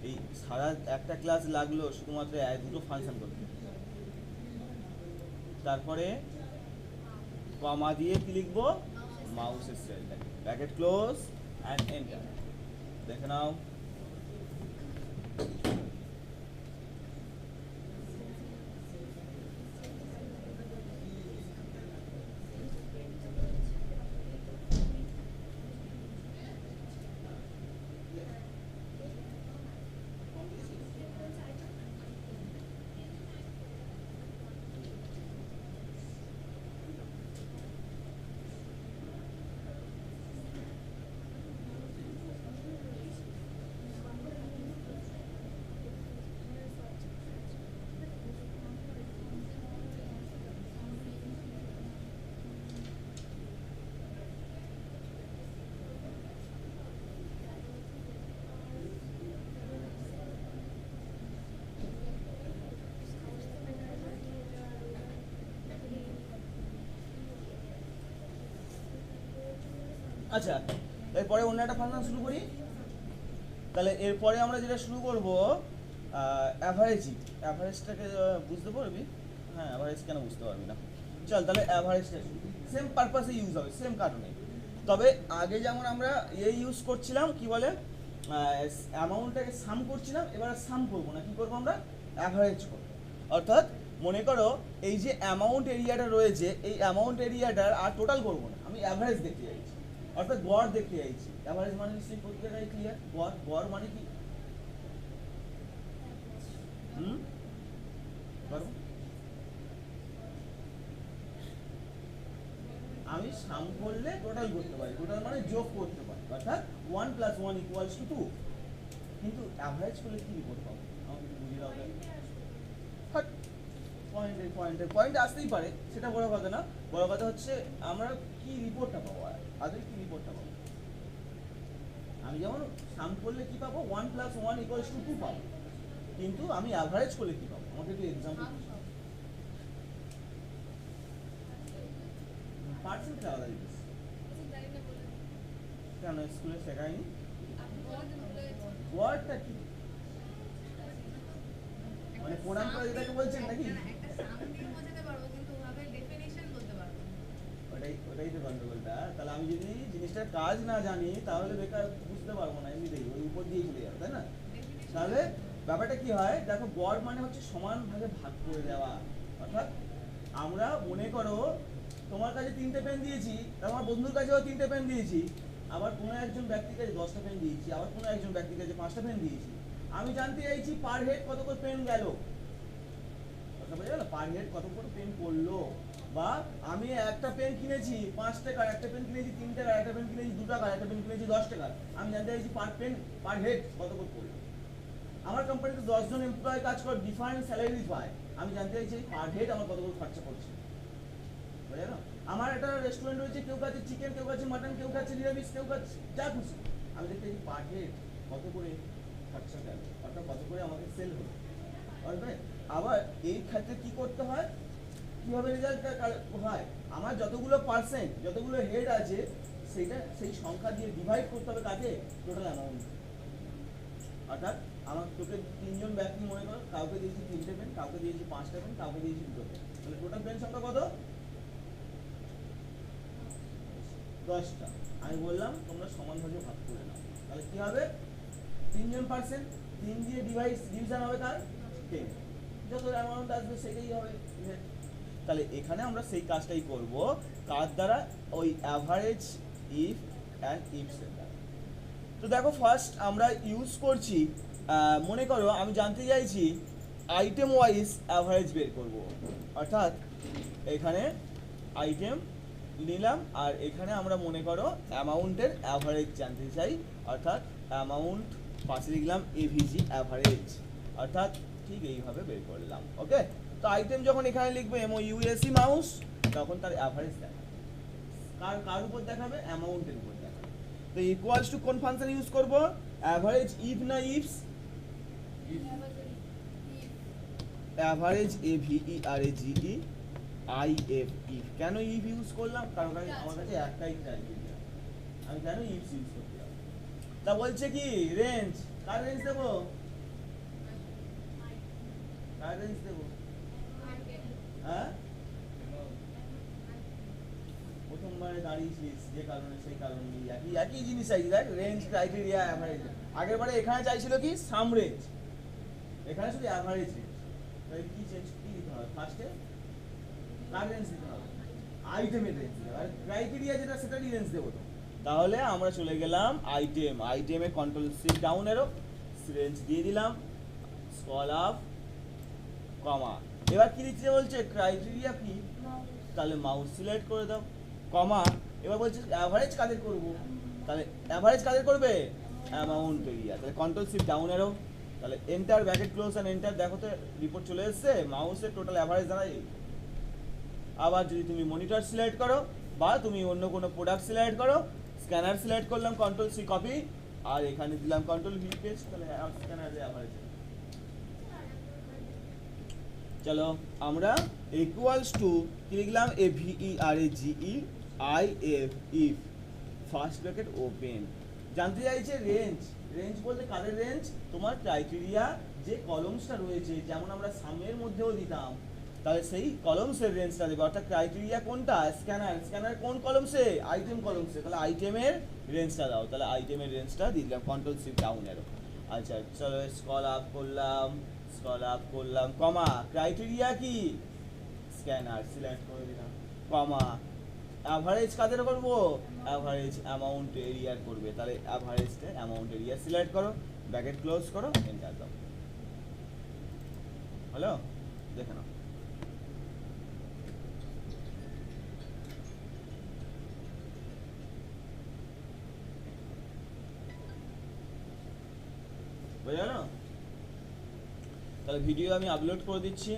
এই সারা একটা ক্লাস লাগলো শুধুমাত্র দুটো ফাংশন করতে। তারপরে কমা দিয়ে কি লিখবো? মাউসের cell, bracket close and enter. দেখে নাও। আচ্ছা, এরপরে অন্য একটা ফাংশন শুরু করি। তাহলে এরপরে আমরা যেটা শুরু করব, অ্যাভারেজিং। অ্যাভারেজটাকে বুঝতে পারবি? হ্যাঁ, অ্যাভারেজ কেন বুঝতে পারবি না? চল তাহলে অ্যাভারেজটা সেম পারপাসে ইউজ হবে, সেম কারণে। তবে আগে যেমন আমরা ইউজ করছিলাম, কি বলে, অ্যামাউন্টটাকে সাম করছিলাম, এবার সাম করবো না, কি করবো আমরা? অ্যাভারেজ করবো। অর্থাৎ মনে করো এই যে অ্যামাউন্ট এরিয়াটা রয়েছে, এই অ্যামাউন্ট এরিয়াটার আর টোটাল করবো না, আমি অ্যাভারেজ দেখতে চাইছি, অর্থাৎ গড় দেখতে চাইছি। অ্যাভারেজ মানে নিশ্চয়ই প্রত্যেকটাই ক্লিয়ার। গড় মানে কি? আমি সাম করলে টোটাল করতে পারি, টোটাল মানে যোগ করতে পারি, অর্থাৎ 1 + 1 = 2। কিন্তু অ্যাভারেজ করলে কি রিপোর্ট পাবো? আমাকে একটু বুঝিয়ে দাও। পয়েন্ট আসতেই পারে, সেটা বড় কথা না। বড় কথা হচ্ছে আমরা কি রিপোর্টটা পাবো, আদৌ কি রিপোর্টটা পাবো। আমি যেমন সাম করলে কি পাবো? 1 + 1 = 2 পাবো, কিন্তু আমি অ্যাভারেজ করলে কি পাবো? আমাকে একটু এক্সাম্পল পার্সেন্ট আলাদা জিনিস। কেন স্কুলে শেখায়নি? ওয়ার্ডটা কি? মানে প্রণাম করা যেটাকে বলছেন নাকি? একটা সাম দিয়ে বোঝাতে পারবো কিন্তু ওভাবে ডেফিনিশন বলতে পারবো না। ওটাই তো গন্ডগোলটা। তাহলে আমি যদি জিনিসটার কাজ না জানি তাহলে বেকার বুঝতে পারবো না, এমনিতেই ওই উপর দিয়ে চলে যাবে, তাই না? Definition তাহলে ব্যাপারটা কি হয় দেখো, গড় মানে হচ্ছে সমান ভাগে ভাগ করে দেওয়া। অর্থাৎ আমরা মনে করো তোমার কাছে 3টে পেন দিয়েছি, আমার বন্ধুর কাছেও 3টে পেন দিয়েছি, আবার কোনো একজন ব্যক্তির কাছে 10টা পেন দিয়েছি, আবার কোনো একজন ব্যক্তির কাছে 5টা পেন দিয়েছি। আমি জানতে চাইছি পার হেড কত করে পেন গেল, কথা বোঝা গেল? পার হেড কত করে পেন পড়লো। বা আমি একটা পেন কিনেছি 5 টাকার, একটা পেন কিনেছি 3 টাকার, একটা পেন কিনেছি 2 টাকার, একটা পেন কিনেছি 10 টাকার, আমি জানতে চাইছি পার পেন পার হেড কত করে পড়লো। আমার কোম্পানিতে 10 জন এমপ্লয়ি কাজ করে, ডিফারেন্ট স্যালারি পায়, আমি জানতে চাইছি পার হেড আমার কত করে খরচা করছে, বুঝা গেল? আমার একটা রেস্টুরেন্ট রয়েছে, কেউ খাচ্ছে চিকেন, কেউ খাচ্ছে মাটন, কেউ খাচ্ছে নিরামিষ, কেউ খাচ্ছে যা খুশি, আমি দেখতে চাইছি পার হেড কত করে খরচা গেল, অর্থাৎ কত করে আমাকে সেল হলো। বুঝবে? আবার এই ক্ষেত্রে কি করতে হয়, কিভাবে রেজাল্টটা হয়, আমার যতগুলো পার্সেন্ট, যতগুলো হেড আছে সেই সংখ্যা দিয়ে ডিভাইড করতে হবে কাকে, টোটাল অ্যামাউন্ট। অর্থাৎ আমার তোকে 3জন ব্যক্তি মনে করো, কাউকে দিয়েছি 3টে পেন, কাউকে দিয়েছি 5টা পেন, কাউকে দিয়েছি 2টো পেন, তাহলে টোটাল পেন সংখ্যা কত? 10টা। আমি বললাম তোমরা সমানভাবে ভাগ করে নাও, তাহলে কি হবে, 3জন পার্সেন্ট, 3 দিয়ে ডিভিশন হবে তার 10, যত অ্যামাউন্ট আসবে সেটাই হবে। তাহলে এখানে আমরা সেই কাজটাই করব, কার দ্বারা, ওই অ্যাভারেজ ইফ অ্যান্ড ইফস এর দ্বারা। তো দেখো ফার্স্ট আমরা ইউজ করছি, মনে করো আমি জানতে চাইছি আইটেম ওয়াইজ অ্যাভারেজ বের করব। অর্থাৎ এখানে আইটেম নিলাম আর এখানে আমরা মনে করো অ্যামাউন্টের অ্যাভারেজ জানতে চাই, অর্থাৎ অ্যামাউন্ট পাশে লিখলাম এভিজি অ্যাভারেজ, অর্থাৎ ঠিক এইভাবে বের করলাম। ওকে, তো আইটেম যখন এখানে লিখবে MOUSE মাউস, তখন তার অ্যাভারেজ দেখাবে, কার উপর দেখাবে, অ্যামাউন্টের উপর দেখাবে। তো ইকুয়ালস টু কোন ফাংশন ইউজ করব, অ্যাভারেজ ইফ না ifs, average AVERAGE IF if. কেন ইফ ইউজ করলাম, কারণ আমার কাছে একটাই ক্রাইটেরিয়া, আমি কেন ইফ ইউজ করতে হবে। তা বলছে কি রেঞ্জ, কার রেঞ্জ দেবো, কার রেঞ্জ দেবো, হ্যাঁ প্রথমবারে দাঁড়িয়েছিস যে কারণে সেই কারণে একই জিনিস চাইছি, দেখ রেঞ্জ ক্রাইটেরিয়া অ্যাভারেজ। আগের বারে এখানে চাইছিল কি সাম রেঞ্জ, এখানে শুধু অ্যাভারেজ রেঞ্জ। তাহলে কি চেঞ্জ কি দিতে হবে, ফার্স্টে কার রেঞ্জ দিতে হবে, আইটেমের রেঞ্জ দিতে হবে, আর ক্রাইটেরিয়া যেটা সেটারই রেঞ্জ দেবো। তো তাহলে আমরা চলে গেলাম আইটেমে control shift down arrow range দিয়ে দিলাম, স্ক্রল আপ, কমা। এবার কি দিতে বলছে, ক্রাইটেরিয়া কি, তাহলে মাউস সিলেক্ট করে দাও, কমা। এবার বলছে অ্যাভারেজ কাদের করব, তাহলে অ্যাভারেজ কাদের করবে, অ্যামাউন্ট এরিয়া, তাহলে কন্ট্রোল শিফট ডাউন এরো, তাহলে enter bracket close and enter, দেখো তো রিপোর্ট চলে এসেছে, মাউসের টোটাল অ্যাভারেজ দাঁড়ায়। আবার যদি তুমি মনিটর সিলেক্ট করো বা তুমি অন্য কোনো প্রোডাক্ট সিলেক্ট করো, স্ক্যানার সিলেক্ট করলাম কন্ট্রোল সি কপি, আর এখানে দিলাম কন্ট্রোল ভি পেস্ট, তাহলে স্ক্যানারের অ্যাভারেজ। চলো আমরা ইকুয়ালস টু কি লিখলাম, AVERAGE IF if first bracket open. জানতে চাইছে রেঞ্জ, রেঞ্জ বলতে কাদের রেঞ্জ, তোমার ক্রাইটেরিয়া যে কলমসটা রয়েছে, যেমন আমরা সামের মধ্যেও দিতাম, তাহলে সেই কলমসের রেঞ্জটা দেবে। অর্থাৎ ক্রাইটেরিয়া কোনটা, স্ক্যানার কোন কলমসে, আইটেম কলমসে, তাহলে আইটেমের রেঞ্জটা দাও, তাহলে আইটেমের রেঞ্জটা দিয়ে দিলাম কন্ট্রোল শিফট ডাউন এরো। আচ্ছা চলো স্ক্রল আপ করলাম, কমা, ক্রাইটেরিয়া কি, স্ক্যানার সিলেক্ট করে দিলাম, কমা, অ্যাভারেজ কাদের করব, অ্যাভারেজ অ্যামাউন্ট এরিয়ার করবে, তাহলে অ্যাভারেজটা অ্যামাউন্ট এরিয়া সিলেক্ট করো, ব্র্যাকেট ক্লোজ করো, এন্টার দাও। হ্যালো, দেখে নাও। বুঝা গেল? তাহলে ভিডিও আমি আপলোড করে দিচ্ছি,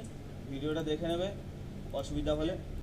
ভিডিওটা দেখে নেবে, অসুবিধা হলে।